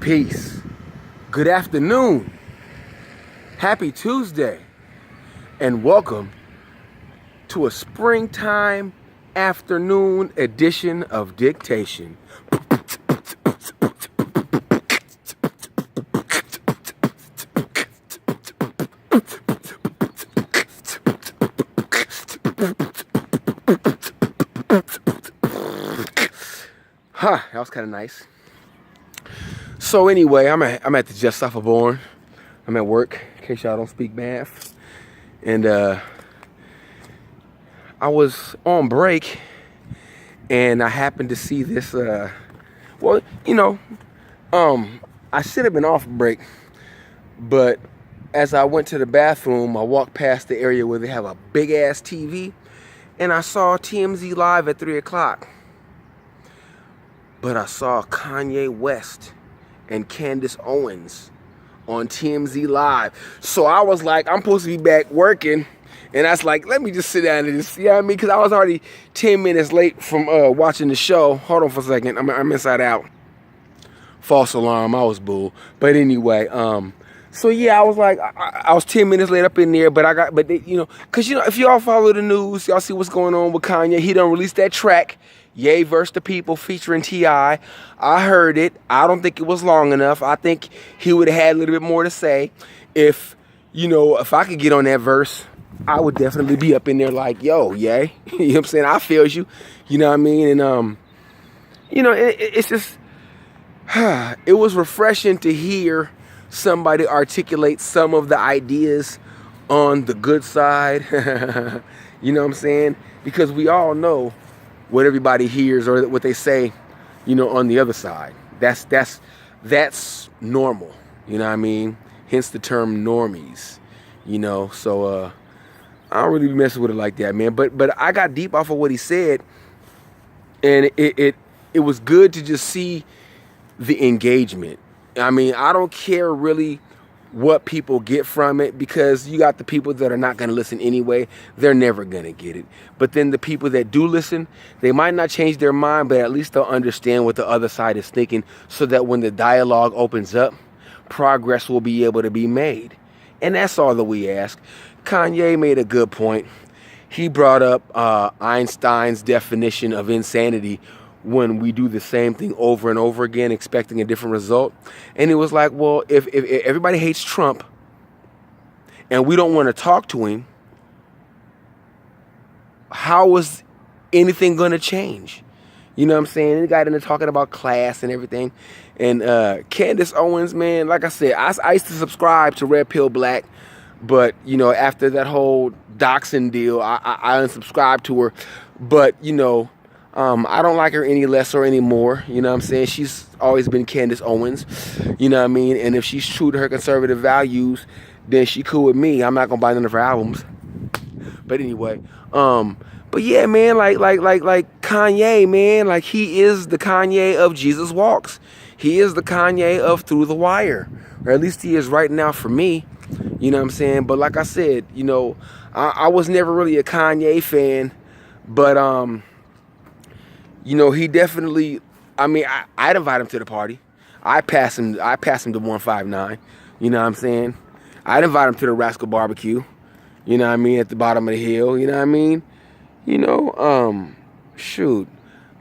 Peace. Good afternoon. Happy Tuesday. And welcome to a springtime afternoon edition of Dictation. That was kind of nice. So anyway, I'm at the Just South of Bourne. I'm at work, in case y'all don't speak math. And I was on break, and I happened to see this. I should have been off break, but as I went to the bathroom, I walked past the area where they have a big ass TV, and I saw TMZ live at 3 o'clock. But I saw Kanye West and Candice Owens on TMZ Live. So I was like, I'm supposed to be back working. And I was like, let me just sit down and just, you know what I mean? Because I was already 10 minutes late from watching the show. Hold on for a second. I'm inside out. False alarm. I was bull. But anyway, so yeah, I was like, I was 10 minutes late up in there. But because, if y'all follow the news, y'all see what's going on with Kanye. He done released that track, Ye vs. the People, featuring T.I. I heard it. I don't think it was long enough. I think he would have had a little bit more to say. If I could get on that verse, I would definitely be up in there like, yo, Ye. You know what I'm saying? I feel you. You know what I mean? And, it's just, it was refreshing to hear somebody articulate some of the ideas on the good side. You know what I'm saying? Because we all know what everybody hears or what they say, on the other side. That's normal. You know what I mean? Hence the term normies. So I don't really be messing with it like that, man. But I got deep off of what he said, and it was good to just see the engagement. I mean, I don't care really what people get from it, because you got the people that are not going to listen anyway. They're never going to get it. But then the people that do listen, they might not change their mind, but at least they'll understand what the other side is thinking, so that when the dialogue opens up, progress will be able to be made. And that's all that we ask. Kanye made a good point. He brought up Einstein's definition of insanity, when we do the same thing over and over again, expecting a different result. And it was like, well, if everybody hates Trump and we don't want to talk to him, how is anything going to change? You know what I'm saying? He got into talking about class and everything. And Candice Owens, man, like I said, I used to subscribe to Red Pill Black. But, after that whole doxing deal, I unsubscribed to her. But, I don't like her any less or any more. You know what I'm saying? She's always been Candice Owens. You know what I mean? And if she's true to her conservative values, then she cool with me. I'm not gonna buy none of her albums. But anyway, but yeah, man, like Kanye, man, like he is the Kanye of Jesus Walks. He is the Kanye of Through the Wire, or at least he is right now for me. You know what I'm saying? But like I said, I was never really a Kanye fan, but he definitely, I'd invite him to the party. I pass him to 159. You know what I'm saying? I'd invite him to the Rascal Barbecue. You know what I mean? At the bottom of the hill. You know what I mean? Shoot.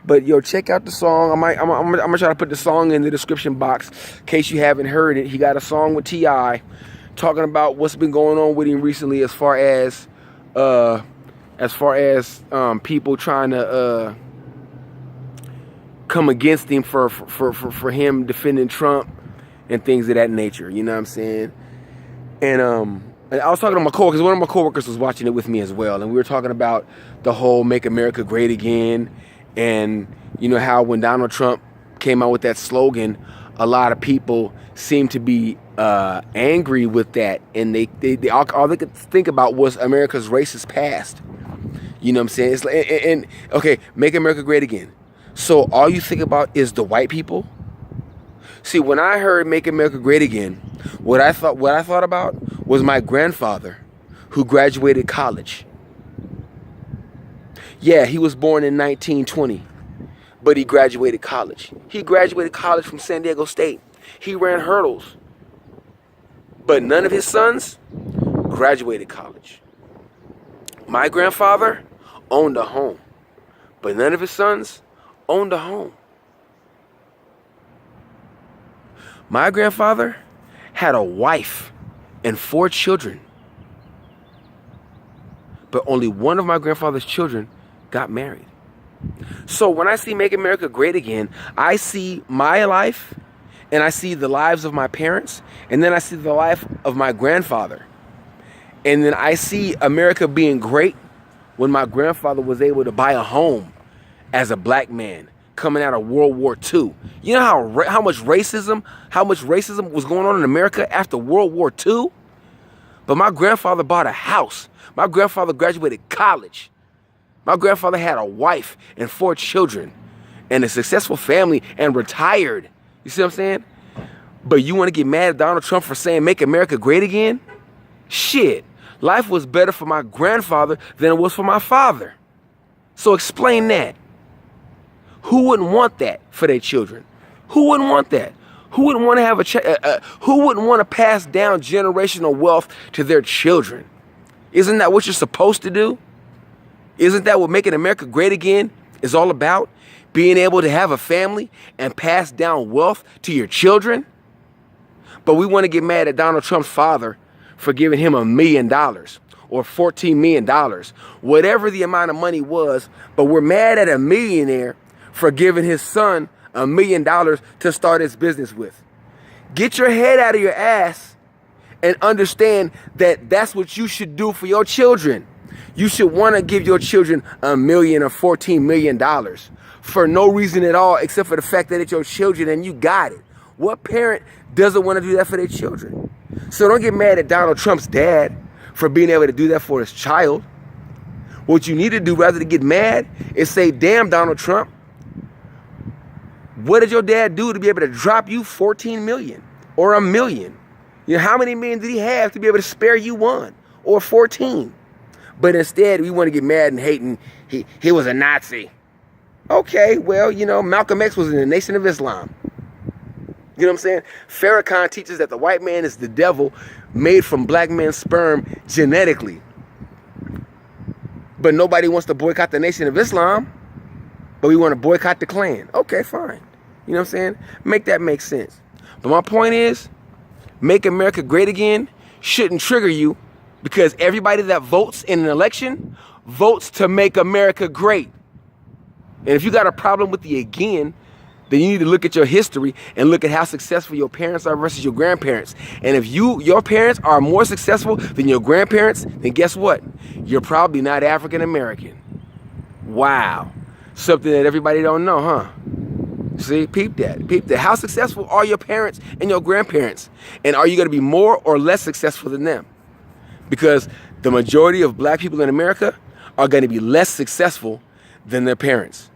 But check out the song. I'm gonna try to put the song in the description box in case you haven't heard it. He got a song with T.I. talking about what's been going on with him recently, as far as people trying to come against him for him defending Trump and things of that nature. You know what I'm saying? And I was talking to my coworkers. One of my coworkers was watching it with me as well, and we were talking about the whole "Make America Great Again," and how when Donald Trump came out with that slogan, a lot of people seemed to be angry with that, and they all they could think about was America's racist past. You know what I'm saying? It's like, and okay, make America great again. So all you think about is the white people. See, when I heard "Make America Great Again," what I thought about was my grandfather, who graduated college. Yeah, he was born in 1920. but he graduated college. He graduated college from San Diego State. He ran hurdles. But none of his sons graduated college. My grandfather owned a home, but none of his sons owned a home. My grandfather had a wife and 4 children, but only one of my grandfather's children got married. So when I see Make America Great Again, I see my life, and I see the lives of my parents, and then I see the life of my grandfather. And then I see America being great when my grandfather was able to buy a home as a black man coming out of World War II. You know how much racism was going on in America after World War II? But my grandfather bought a house. My grandfather graduated college. My grandfather had a wife and 4 children and a successful family and retired. You see what I'm saying? But you want to get mad at Donald Trump for saying make America great again? Shit. Life was better for my grandfather than it was for my father. So explain that. Who wouldn't want that for their children? Who wouldn't want that? Who wouldn't want to have who wouldn't want to pass down generational wealth to their children? Isn't that what you're supposed to do? Isn't that what making America great again is all about? Being able to have a family and pass down wealth to your children? But we want to get mad at Donald Trump's father for giving him $1 million or $14 million, whatever the amount of money was. But we're mad at a millionaire for giving his son $1 million to start his business with. Get your head out of your ass and understand that that's what you should do for your children. You should want to give your children $1 million or $14 million for no reason at all except for the fact that it's your children and you got it. What parent doesn't want to do that for their children? So don't get mad at Donald Trump's dad for being able to do that for his child. What you need to do rather than get mad is say, damn, Donald Trump, what did your dad do to be able to drop you 14 million or $1 million? You know, how many million did he have to be able to spare you 1 or 14? But instead, we want to get mad and hate, and he was a Nazi. Okay, well, you know, Malcolm X was in the Nation of Islam. You know what I'm saying? Farrakhan teaches that the white man is the devil made from black man's sperm genetically. But nobody wants to boycott the Nation of Islam, but we want to boycott the Klan. Okay, fine. You know what I'm saying? Make that make sense. But my point is, make America great again shouldn't trigger you, because everybody that votes in an election votes to make America great. And if you got a problem with the again, then you need to look at your history and look at how successful your parents are versus your grandparents. And if your parents are more successful than your grandparents, then guess what? You're probably not African American. Wow. Something that everybody don't know, huh? See, peep that. Peep that. How successful are your parents and your grandparents? And are you going to be more or less successful than them? Because the majority of black people in America are going to be less successful than their parents.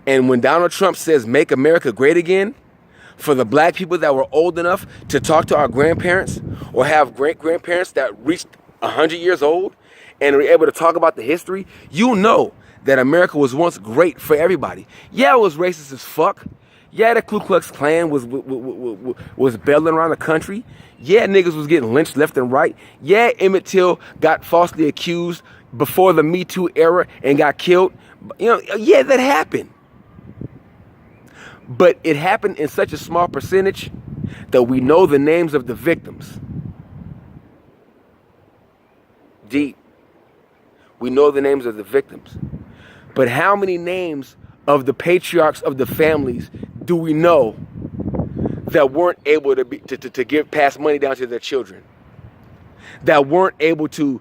And when Donald Trump says, make America great again, for the black people that were old enough to talk to our grandparents or have great-grandparents that reached 100 years old and were able to talk about the history, you know that America was once great for everybody. Yeah, it was racist as fuck. Yeah, the Ku Klux Klan was bailing around the country. Yeah, niggas was getting lynched left and right. Yeah, Emmett Till got falsely accused before the Me Too era and got killed. You know, yeah, that happened. But it happened in such a small percentage that we know the names of the victims. Deep. We know the names of the victims. But how many names of the patriarchs of the families do we know that weren't able to give pass money down to their children? That weren't able to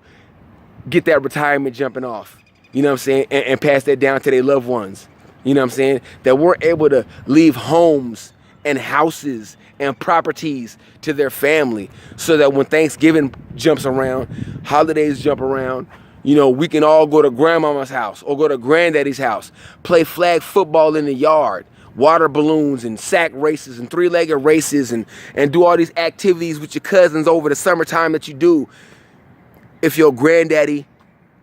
get that retirement jumping off, you know what I'm saying, and pass that down to their loved ones. You know what I'm saying? That weren't able to leave homes and houses and properties to their family so that when Thanksgiving jumps around, holidays jump around, you know, we can all go to grandmama's house or go to granddaddy's house, play flag football in the yard, water balloons and sack races and three-legged races and do all these activities with your cousins over the summertime that you do if your granddaddy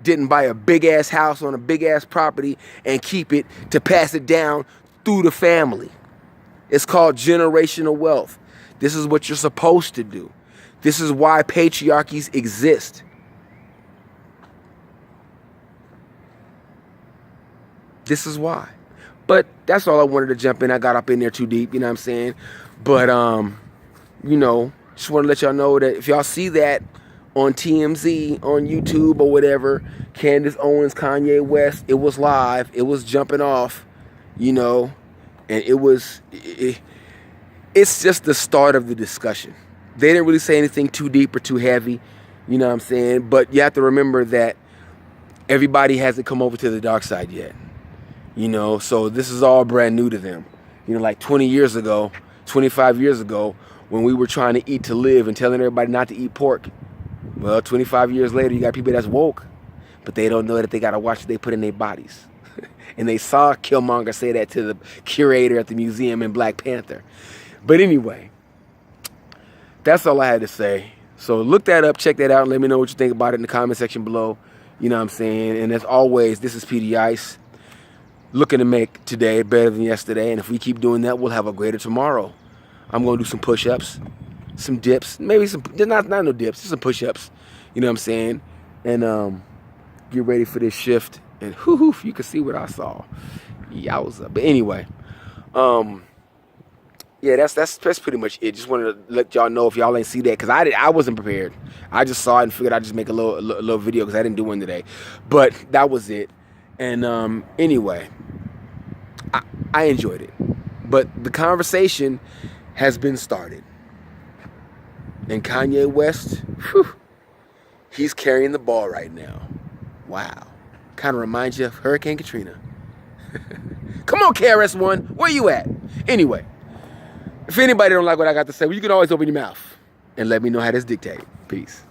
didn't buy a big-ass house on a big-ass property and keep it to pass it down through the family. It's called generational wealth. This is what you're supposed to do. This is why patriarchies exist. This is why. But that's all I wanted to jump in. I got up in there too deep, you know what I'm saying? But, you know, just want to let y'all know that if y'all see that on TMZ, on YouTube or whatever, Candice Owens, Kanye West, it was live. It was jumping off, you know, and it's just the start of the discussion. They didn't really say anything too deep or too heavy, you know what I'm saying? But you have to remember that everybody hasn't come over to the dark side yet, you know, so this is all brand new to them. You know, like 20 years ago, 25 years ago, when we were trying to eat to live and telling everybody not to eat pork. Well, 25 years later, you got people that's woke, but they don't know that they got to watch what they put in their bodies. And they saw Killmonger say that to the curator at the museum in Black Panther. But anyway, that's all I had to say. So look that up, check that out, and let me know what you think about it in the comment section below. You know what I'm saying? And as always, this is PD Ice, looking to make today better than yesterday. And if we keep doing that, we'll have a greater tomorrow. I'm going to do some push-ups, some dips, maybe some, not no dips, just some push-ups, you know what I'm saying? And get ready for this shift. And whoo, you can see what I saw. Yowza. But anyway, yeah, that's pretty much it. Just wanted to let y'all know if y'all ain't see that, because I wasn't prepared. I just saw it and figured I'd just make a little video because I didn't do one today. But that was it. And anyway, I enjoyed it. But the conversation has been started. And Kanye West, whew, he's carrying the ball right now. Wow. Kind of reminds you of Hurricane Katrina. Come on, KRS-One, where you at? Anyway, if anybody don't like what I got to say, well, you can always open your mouth and let me know how this dictated. Peace.